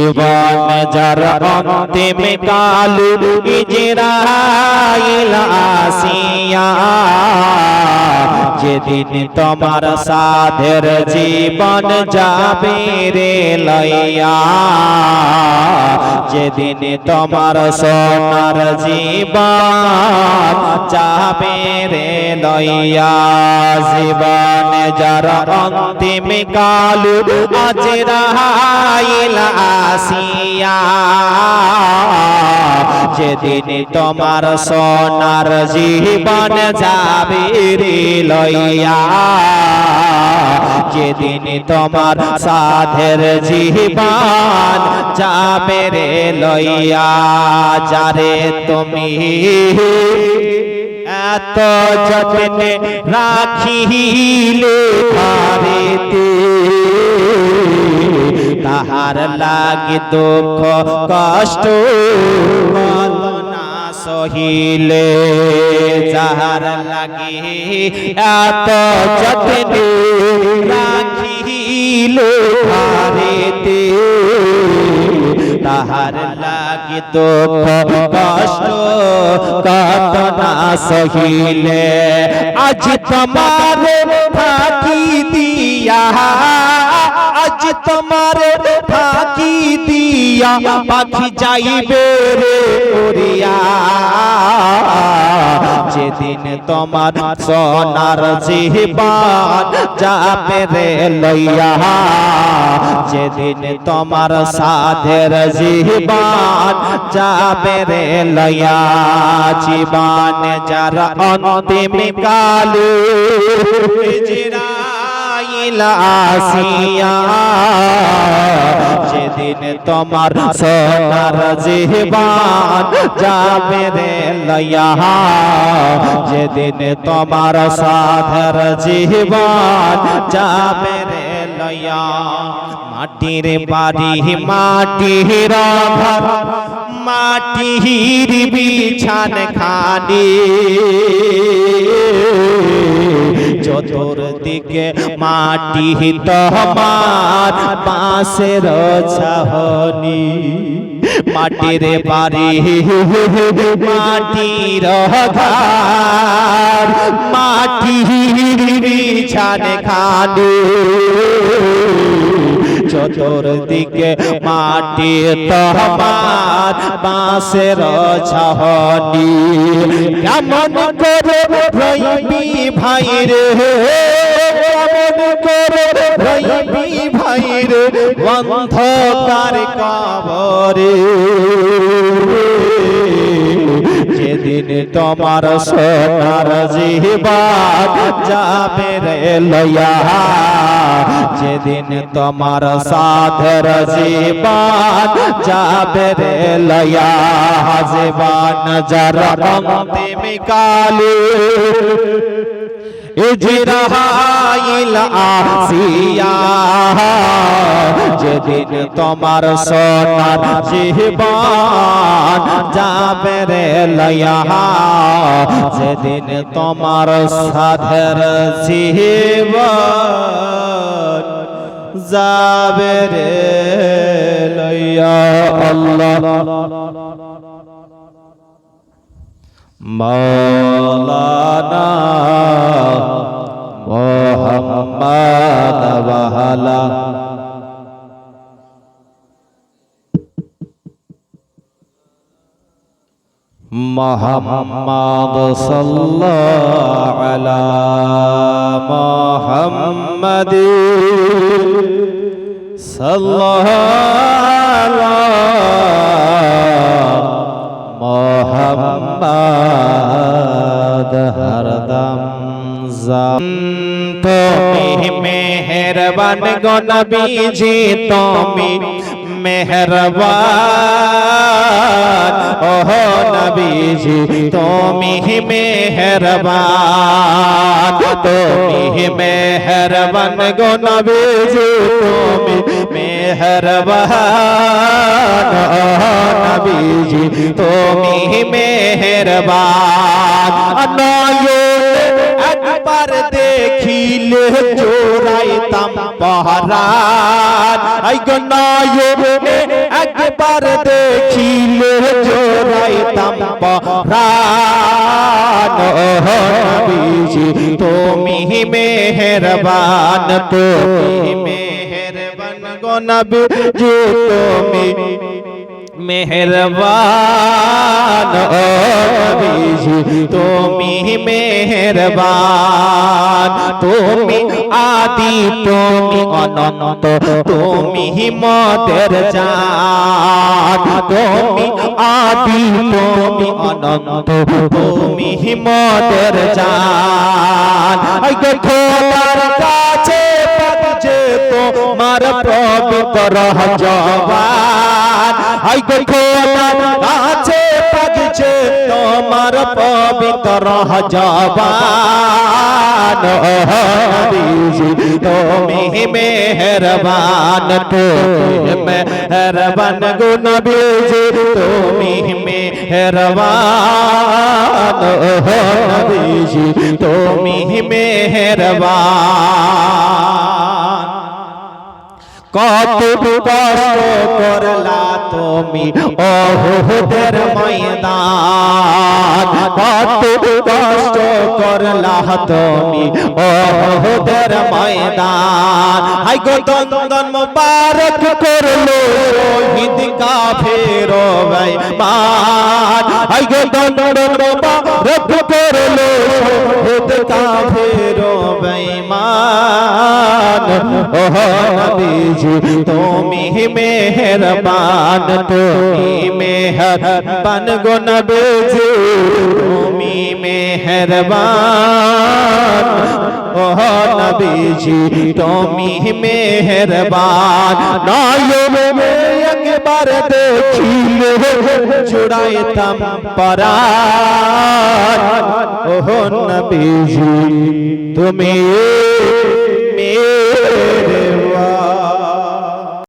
জীবন যার অন্তিম কাল ইজরাইল আসিয়া যেদিন তোমার সাধের জীবন যাবে রে লইয়া যেদিন তোমার সোনার জীবন যাবে রে লইয়া জীবন যার অন্তিম কাল আজরাইল আসিয়া যেদিন তোমার সোনার জীবন যাবে রে লইয়া যেদিন তোমার সাধের জীবন যাবে রে লইয়া যারে তুমি এত যত্নে রাখিলে ঘরেতে তাহার লাগি দুঃখ কষ্ট সহিলে যাহার লাগি এত যত্নে রাখিলে ঘরেতে তাহার লাগি দুঃখ কষ্ট কত না সহিলে আজ তোমার ফাঁকি দিয়া আজ তোমার ফাঁকি দিয়া পাখি যাইবে রে উড়িয়া যেদিন তোমার সোনার জীবন যাবে রে লইয়া যেদিন তোমার সাধের জীবন যাবে রে লইয়া জীবন যার অন্তিম কাল ইজরাইল আসিয়া যেদিন তোমার সোনার জীবন যাবে রে লইয়া যেদিন তোমার সাধের জীবন যাবে রে লইয়া মাটির বাড়ি মাটির ঘর মাটির বিছান খানি চতুর্দিকে মাটি তোমার বাঁশের ছাহনি মাটির বাড়ি মাটির ঘর মাটির বিছান খানি চতুর্দিকে মাটি তোমার বাঁশের ছাহনি কেমন করে রইবি ভাই রে কেমন করে রইবি ভাই রে অন্ধকার কবরে যেদিন তোমার সোনার জীবন যাবে রে লইয়া যেদিন তোমার সাধের জীবন যাবে রে লইয়া জীবন যার অন্তিম কালে ইজরাইল আসিয়া যেদিন তোমার সোনার জীবন যাবে রে লইয়া যেদিন তোমার সাধের জীবন যাবে রে লইয়া আল্লাহ মাওলানা মুহাম্মদ ওয়ালা মুহাম্মদ সাল্লাল্লাহু আলা মুহাম্মদ সাল্লাল্লাহু মোহাম্মদ হরদম তুমি মেহেরবান গো নবীজি তুমি মেহেরবান ওহো নবীজি তুমি মেহেরবান তুমি মেহেরবান গো নবীজি তুমি মেহেরবান ওহো নবীজি তুমি মেহেরবান একবার দেখিলে জোড়াইতাম পহরান আই গো নয়নে পরাণ ও নবীজি তুমি মেহেরবান তুমি মেহেরবান গো নবীজি তুমি মেহেরবান ও নবীজি তুমি মেহেরবান তুমি আদি তুমি অনন্ত তুমি মোদের জান তুমি আদি তুমি অনন্ত তুমি মোদের জান আই গো খোদার কাছে পাচ্ছে তোমার পবিত্র জবান আই গো খোদার কাছে পাচ্ছে তোমার পবিত্র জবান ও নবীজি তুমি মেহেরবান তুমি মেহেরবান গো নবীজি তুমি মেহেরবান ও নবীজি তুমি মেহেরবান কত কষ্ট করলা তুমি ওহুদের ময়দান কত কষ্ট করলা তুমি ওহুদের ময়দান হাই গো দন্দন মুবারক করলো শহীদ কাফের বেঈমান হাই গো দন্দন মুবারক করলো শহীদ কাফের বেঈমান ও নবীজি তুমি মেহেরবান তুমি মেহেরবান গো নবীজি তুমি মেহেরবান ও নবীজি তুমি মেহেরবান নয়নে একবার দেখিলে জুড়াইতাম পরাণ ও নবীজি তুমি